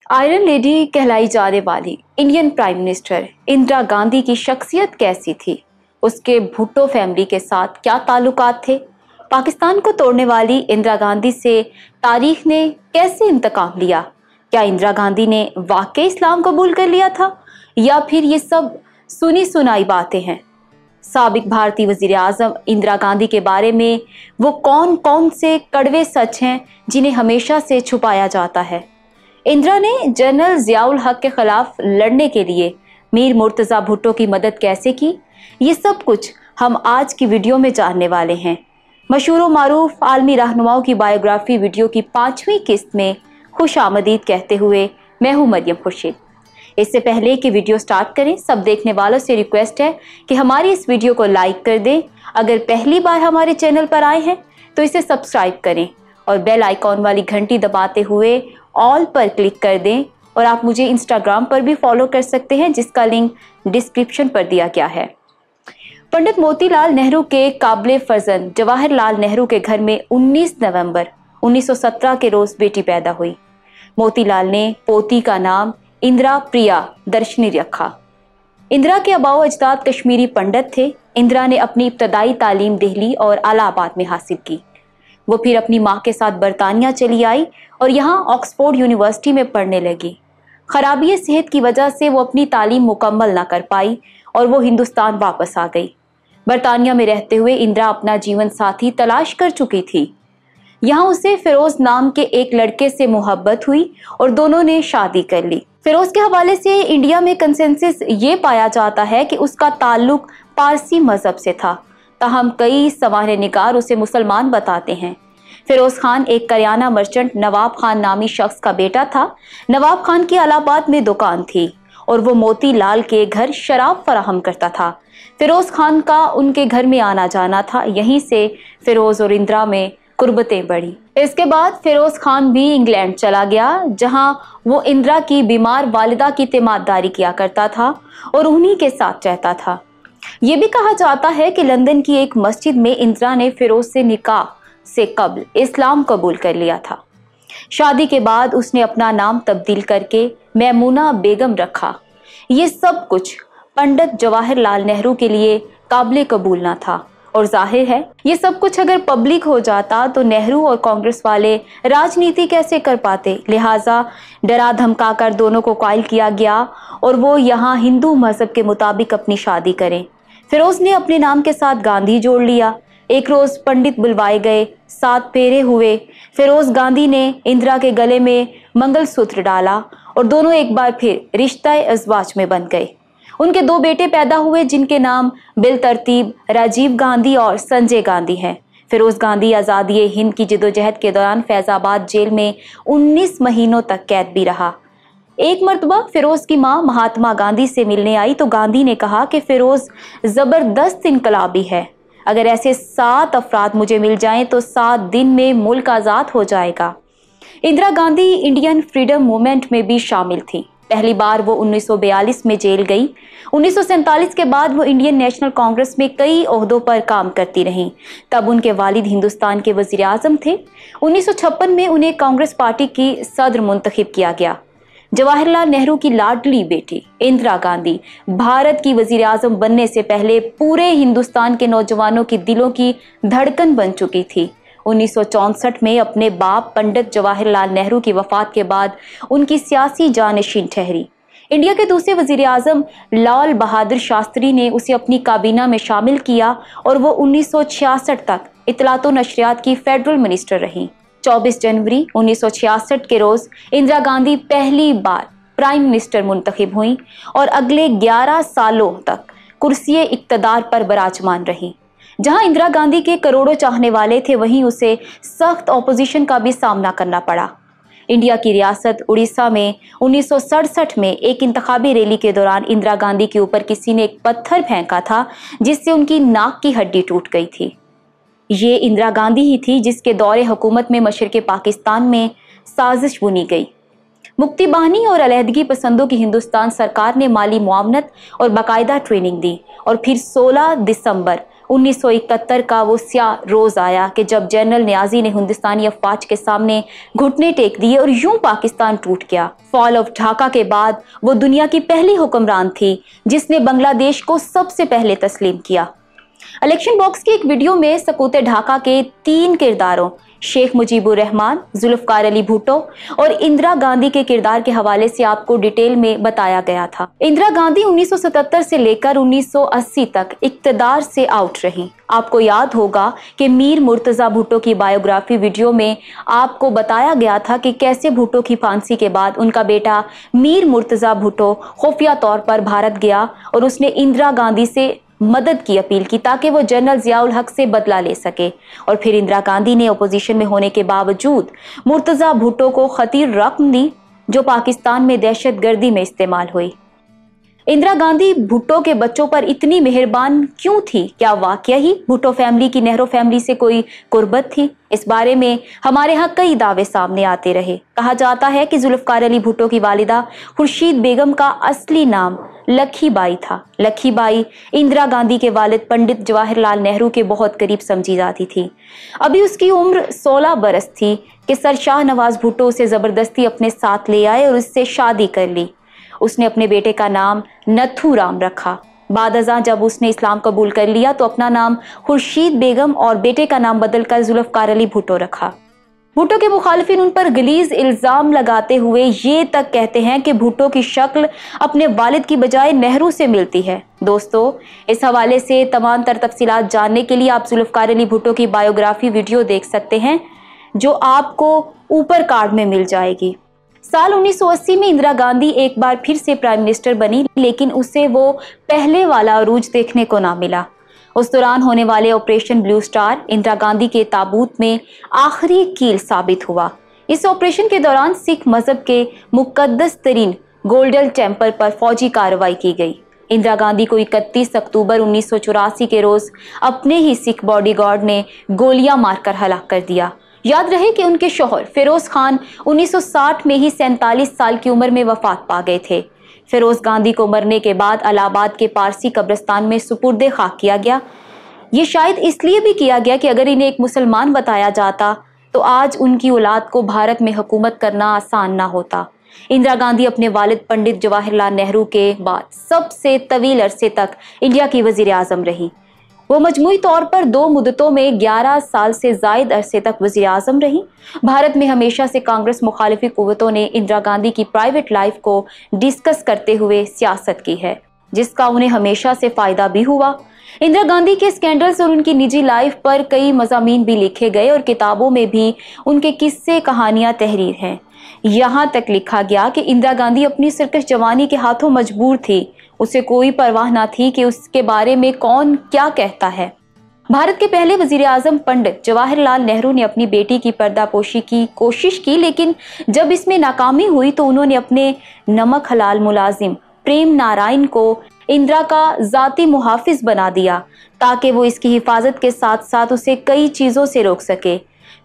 Iron lady कहलाई जाने वाली Indian prime minister Indira Gandhi की शख्सियत कैसी थी? उसके भुट्टो फैमिली के साथ क्या ताल्लुकात थे? पाकिस्तान को तोड़ने वाली इंदिरा गांधी से तारीख ने कैसे इंतकाम लिया? क्या इंदिरा गांधी ने वाकई इस्लाम कबूल कर लिया था या फिर ये सब सुनी सुनाई बातें हैं? साबिक भारतीय वजीर आजम इंदिरा गांधी के बारे में वो कौन कौन से कड़वे सच हैं जिन्हें हमेशा से छुपाया जाता है? इंदिरा ने जनरल जियाउल हक के खिलाफ लड़ने के लिए मीर मुर्तज़ा भुट्टो की मदद कैसे की, ये सब कुछ हम आज की वीडियो में जानने वाले हैं। मशहूर व मारूफ आलमी रहनुमाओं की बायोग्राफी वीडियो की 5वीं किस्त में खुश आमदीद कहते हुए मैं हूँ मरियम खुर्शीद। इससे पहले कि वीडियो स्टार्ट करें, सब देखने वालों से रिक्वेस्ट है कि हमारी इस वीडियो को लाइक कर दें। अगर पहली बार हमारे चैनल पर आए हैं तो इसे सब्सक्राइब करें और बेल आइकॉन वाली घंटी दबाते हुए ऑल पर क्लिक कर दें। और आप मुझे इंस्टाग्राम पर भी फॉलो कर सकते हैं जिसका लिंक डिस्क्रिप्शन पर दिया गया है। पंडित मोतीलाल नेहरू के काबिले फर्जंद जवाहरलाल नेहरू के घर में 19 नवंबर 1917 के रोज बेटी पैदा हुई। मोतीलाल ने पोती का नाम इंदिरा प्रिया दर्शनी रखा। इंदिरा के आबाओ अजदाद कश्मीरी पंडित थे। इंदिरा ने अपनी इब्तदाई तालीम दिल्ली और इलाहाबाद में हासिल की। वो फिर अपनी माँ के साथ बरतानिया चली आई और यहाँ ऑक्सफोर्ड यूनिवर्सिटी में पढ़ने लगी। खराबी सेहत की वजह से वो अपनी तालीम मुकम्मल ना कर पाई और वो हिंदुस्तान वापस आ गई। बरतानिया में रहते हुए इंदिरा अपना जीवन साथी तलाश कर चुकी थी। यहाँ उसे फिरोज नाम के एक लड़के से मोहब्बत हुई और दोनों ने शादी कर ली। फिरोज के हवाले से इंडिया में कंसेंसस ये पाया जाता है कि उसका ताल्लुक पारसी मजहब से था, ताहम कई सवारे निगार उसे मुसलमान बताते हैं। फिरोज खान एक करियाना मर्चेंट नवाब खान नामी शख्स का बेटा था। नवाब खान की इलाहाबाद में दुकान थी और वो मोती लाल के घर शराब फराहम करता था। फिरोज खान का उनके घर में आना जाना था। यहीं से फिरोज और इंदिरा में कुर्बतें बढ़ी। इसके बाद फिरोज खान भी इंग्लैंड चला गया, जहां वो इंदिरा की बीमार वालिदा की तीमारदारी किया करता था और उन्हीं के साथ रहता था। ये भी कहा जाता है कि लंदन की एक मस्जिद में इंदिरा ने फिरोज से निकाह से कब्ल इस्लाम कबूल कर लिया था। शादी के बाद उसने अपना नाम तब्दील करके मैमूना बेगम रखा। ये सब कुछ पंडित जवाहरलाल नेहरू के लिए काबिले कबूल ना था और जाहिर है ये सब कुछ अगर पब्लिक हो जाता तो नेहरू और कांग्रेस वाले राजनीति कैसे कर पाते। लिहाजा डरा धमका कर दोनों को कायल किया गया और वो यहाँ हिंदू मजहब के मुताबिक अपनी शादी करें। फिरोज ने अपने नाम के साथ गांधी जोड़ लिया। एक रोज पंडित बुलवाए गए, 7 फेरे हुए। फिरोज गांधी ने इंदिरा के गले में मंगलसूत्र डाला और दोनों एक बार फिर रिश्ता अज़वाज में बन गए। उनके 2 बेटे पैदा हुए जिनके नाम बिल तरतीब राजीव गांधी और संजय गांधी हैं। फिरोज गांधी आज़ादी हिंद की जदोजहद के दौरान फैजाबाद जेल में 19 महीनों तक कैद भी रहा। एक मर्तबा फिरोज की मां महात्मा गांधी से मिलने आई तो गांधी ने कहा कि फिरोज जबरदस्त इनकलाबी है। अगर ऐसे 7 अफराद मुझे मिल जाएं तो 7 दिन में मुल्क आज़ाद हो जाएगा। Indira Gandhi Indian freedom movement में भी शामिल थी। पहली बार वो 1942 में जेल गई। 1947 के बाद वो इंडियन नेशनल कांग्रेस में कई ओहदों पर काम करती रहीं। तब उनके वालिद हिंदुस्तान के वजीर आजम थे। 1956 में उन्हें कांग्रेस पार्टी की सदर मुंतखब किया गया। जवाहरलाल नेहरू की लाडली बेटी इंदिरा गांधी भारत की वजीर आजम बनने से पहले पूरे हिंदुस्तान के नौजवानों की दिलों की धड़कन बन चुकी थी। 1964 में अपने बाप पंडित जवाहरलाल नेहरू की वफात के बाद उनकी सियासी जानशीन ठहरी। इंडिया के दूसरे वजीर आजम लाल बहादुर शास्त्री ने उसे अपनी काबीना में शामिल किया और वो 1966 तक इत्तलात व नशरियात की फेडरल मिनिस्टर रहीं। 24 जनवरी 1966 के रोज इंदिरा गांधी पहली बार प्राइम मिनिस्टर मुंतखब हुई और अगले 11 सालों तक कुर्सी इक्तदार पर बराजमान रहीं। जहां इंदिरा गांधी के करोड़ों चाहने वाले थे, वहीं उसे सख्त ऑपोजिशन का भी सामना करना पड़ा। इंडिया की रियासत उड़ीसा में 1967 में एक इंतखाबी रैली के दौरान इंदिरा गांधी के ऊपर किसी ने एक पत्थर फेंका था जिससे उनकी नाक की हड्डी टूट गई थी। ये इंदिरा गांधी ही थी जिसके दौरे हुकूमत में मशरिक़ पाकिस्तान में साजिश बुनी गई। मुक्ति बानी और अलहदगी पसंदों की हिंदुस्तान सरकार ने माली मुआवनत और बाकायदा ट्रेनिंग दी और फिर 16 दिसंबर 1971 का वो स्याह रोज आया कि जब जनरल नियाजी ने हिंदुस्तानी अफवाज के सामने घुटने टेक दिए और यूं पाकिस्तान टूट गया। फॉल ऑफ ढाका के बाद वो दुनिया की पहली हुक्मरान थी जिसने बांग्लादेश को सबसे पहले तस्लीम किया। इलेक्शन बॉक्स की एक वीडियो में सकूत ढाका के 3 किरदारों शेख मुजीबुर रहमान, जुल्फकार अली भुट्टो और इंदिरा गांधी के किरदार के हवाले से आपको डिटेल में बताया गया था। इंदिरा गांधी 1977 से लेकर 1980 तक इक्तदार से आउट रही। आपको याद होगा कि मीर मुर्तजा भुट्टो की बायोग्राफी वीडियो में आपको बताया गया था कि कैसे भुट्टो की फांसी के बाद उनका बेटा मीर मुर्तजा भुट्टो खुफिया तौर पर भारत गया और उसने इंदिरा गांधी से मदद की अपील की ताकि वो जनरल जियाउल हक से बदला ले सके। और फिर इंदिरा गांधी ने अपोजिशन में होने के बावजूद मुर्तजा भुट्टो को खतीर रकम दी जो पाकिस्तान में दहशतगर्दी में इस्तेमाल हुई। इंदिरा गांधी भुट्टो के बच्चों पर इतनी मेहरबान क्यों थी? क्या वाकई ही भुट्टो फैमिली की नेहरू फैमिली से कोई कुर्बत थी? इस बारे में हमारे यहाँ कई दावे सामने आते रहे। कहा जाता है कि जुल्फकार अली भुट्टो की वालिदा खुर्शीद बेगम का असली नाम लखी बाई था। लखी बाई इंदिरा गांधी के वालिद पंडित जवाहरलाल नेहरू के बहुत करीब समझी जाती थी। अभी उसकी उम्र 16 बरस थी कि सर शाह नवाज भुट्टो उसे जबरदस्ती अपने साथ ले आए और उससे शादी कर ली। उसने अपने बेटे का नाम नथू राम रखा। बाद अज़ां जब उसने इस्लाम कबूल कर लिया तो अपना नाम खुर्शीद बेगम और बेटे का नाम बदलकर जुल्फकार अली भुट्टो रखा। भुट्टो के मुखालिफिन उन पर गलीज इल्जाम लगाते हुए ये तक कहते हैं कि भुट्टो की शक्ल अपने वालिद की बजाय नेहरू से मिलती है। दोस्तों, इस हवाले से तमाम तर तफसीलात जानने के लिए आप जुल्फकार अली भुट्टो की बायोग्राफी वीडियो देख सकते हैं जो आपको ऊपर कार्ड में मिल जाएगी। साल 1980 में इंदिरा गांधी एक बार फिर से प्राइम मिनिस्टर बनी, लेकिन उसे वो पहले वाला अरूज देखने को ना मिला। उस दौरान होने वाले operation blue star Indira Gandhi के ताबूत में आखिरी कील साबित हुआ। इस ऑपरेशन के दौरान सिख मजहब के मुकद्दस तरीन गोल्डन टेम्पल पर फौजी कार्रवाई की गई। इंदिरा गांधी को 31 अक्टूबर 1984 के रोज अपने ही सिख बॉडीगार्ड ने गोलियां मारकर हलाक कर दिया। याद रहे कि उनके शौहर फिरोज खान 1960 में ही 47 साल की उम्र में वफात पा गए थे। फिरोज गांधी को मरने के बाद इलाहाबाद के पारसी कब्रिस्तान में सुपुर्दे खाक किया गया। ये शायद इसलिए भी किया गया कि अगर इन्हें एक मुसलमान बताया जाता तो आज उनकी औलाद को भारत में हुकूमत करना आसान ना होता। इंदिरा गांधी अपने वालिद पंडित जवाहरलाल नेहरू के बाद सबसे तवील अरसे तक इंडिया की वजीर आजम रही। वो मजमूई तौर पर 2 मुद्दतों में 11 साल से जायद अरसे तक वज़ीर आज़म रही। भारत में हमेशा से कांग्रेस मुखालिफी कुव्वतों ने इंदिरा गांधी की प्राइवेट लाइफ को डिस्कस करते हुए सियासत की है, जिसका उन्हें हमेशा से फायदा भी हुआ। इंदिरा गांधी के स्कैंडल्स और उनकी निजी लाइफ पर कई मज़ामीन भी लिखे गए और किताबों में भी उनके किस्से कहानियां तहरीर हैं। यहाँ तक लिखा गया कि इंदिरा गांधी अपनी सरकश जवानी के हाथों मजबूर थी। उसे कोई परवाह ना थी कि उसके बारे में कौन क्या कहता है। भारत के पहले वजीर आजम पंडित जवाहरलाल नेहरू ने अपनी बेटी की पर्दापोशी की कोशिश की, लेकिन जब इसमें नाकामी हुई तो उन्होंने अपने नमक हलाल मुलाजिम प्रेम नारायण को इंदिरा का जाती मुहाफिज बना दिया ताकि वो इसकी हिफाजत के साथ साथ उसे कई चीजों से रोक सके।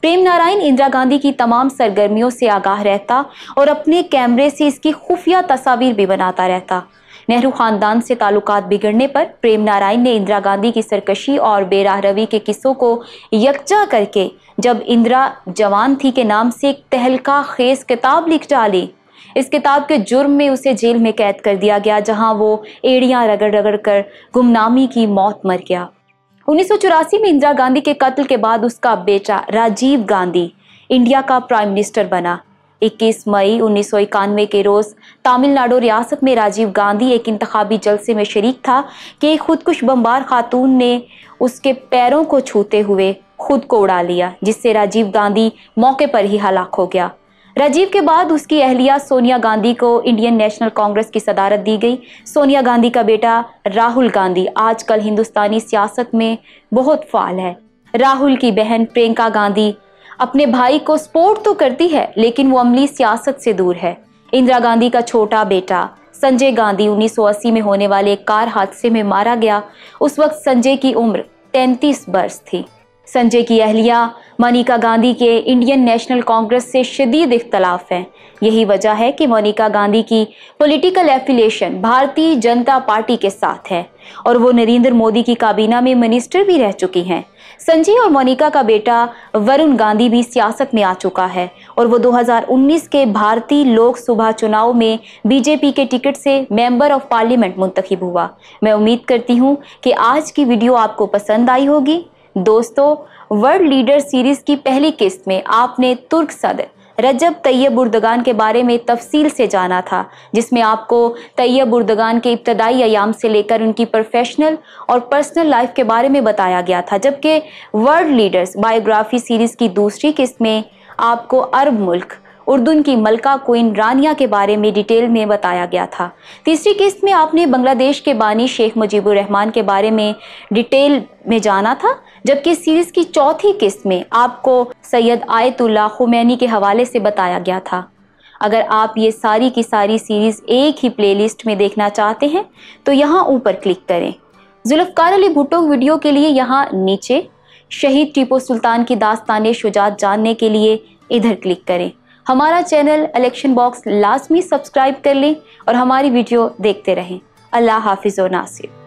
प्रेम नारायण इंदिरा गांधी की तमाम सरगर्मियों से आगाह रहता और अपने कैमरे से इसकी खुफिया तस्वीर भी बनाता रहता। नेहरू खानदान से ताल्लुकात बिगड़ने पर प्रेम नारायण ने इंदिरा गांधी की सरकशी और बेराहरवी के किस्सों को यकजा करके जब इंदिरा जवान थी के नाम से एक तहलका खेज किताब लिख डाली। इस किताब के जुर्म में उसे जेल में कैद कर दिया गया, जहां वो एड़ियां रगड़ रगड़ कर गुमनामी की मौत मर गया। 1984 में इंदिरा गांधी के कत्ल के बाद उसका बेटा राजीव गांधी इंडिया का प्राइम मिनिस्टर बना। 21 मई 1991 के रोज तमिलनाडु रियासत में राजीव गांधी एक इंतखाबी जलसे में शरीक था कि एक खुदकुश बमबार खातून ने उसके पैरों को छूते हुए खुद को उड़ा लिया, जिससे राजीव गांधी मौके पर ही हलाक हो गया। राजीव के बाद उसकी अहलिया सोनिया गांधी को इंडियन नेशनल कांग्रेस की सदारत दी गई। सोनिया गांधी का बेटा राहुल गांधी आजकल हिंदुस्तानी सियासत में बहुत फाल है। राहुल की बहन प्रियंका गांधी अपने भाई को सपोर्ट तो करती है, लेकिन वो अमली सियासत से दूर है। इंदिरा गांधी का छोटा बेटा संजय गांधी 1980 में होने वाले एक कार हादसे में मारा गया। उस वक्त संजय की उम्र 33 बरस थी। संजय की अहलिया मोनिका गांधी के इंडियन नेशनल कांग्रेस से शदीद इख्तलाफ है। यही वजह है कि मोनिका गांधी की political affiliation Bharatiya Janata party के साथ है और वो नरेंद्र मोदी की काबीना में मिनिस्टर भी रह चुकी हैं। संजय और मोनिका का बेटा वरुण गांधी भी सियासत में आ चुका है और वो 2019 के भारतीय लोक सभा चुनाव में बीजेपी के टिकट से मेंबर ऑफ पार्लियामेंट मुंतखब हुआ। मैं उम्मीद करती हूँ कि आज की वीडियो आपको पसंद आई होगी। दोस्तों, वर्ल्ड लीडर सीरीज की पहली किस्त में आपने तुर्क सदर रजब तैयब उर्दगान के बारे में तफसील से जाना था, जिसमें आपको तैयब उर्दगान के इब्तदाई अयाम से लेकर उनकी प्रोफेशनल और पर्सनल लाइफ के बारे में बताया गया था। जबकि वर्ल्ड लीडर्स बायोग्राफी सीरीज की दूसरी किस्त में आपको अरब मुल्क उर्दून की मलका क्वीन रानिया के बारे में डिटेल में बताया गया था। तीसरी किस्त में आपने बांग्लादेश के बानी शेख मुजीबुर रहमान के बारे में डिटेल में जाना था, जबकि सीरीज की चौथी किस्त में आपको सैयद आयतुल्लाह खुमैनी के हवाले से बताया गया था। अगर आप ये सारी की सारी सीरीज एक ही प्लेलिस्ट में देखना चाहते हैं तो यहाँ ऊपर क्लिक करें। जुल्फकार अली भुट्टो वीडियो के लिए यहाँ नीचे, शहीद टीपू सुल्तान की दास्तान शुजात जानने के लिए इधर क्लिक करें। हमारा चैनल इलेक्शन बॉक्स लाजमी सब्सक्राइब कर लें और हमारी वीडियो देखते रहें। अल्लाह हाफिज़ व नासिर।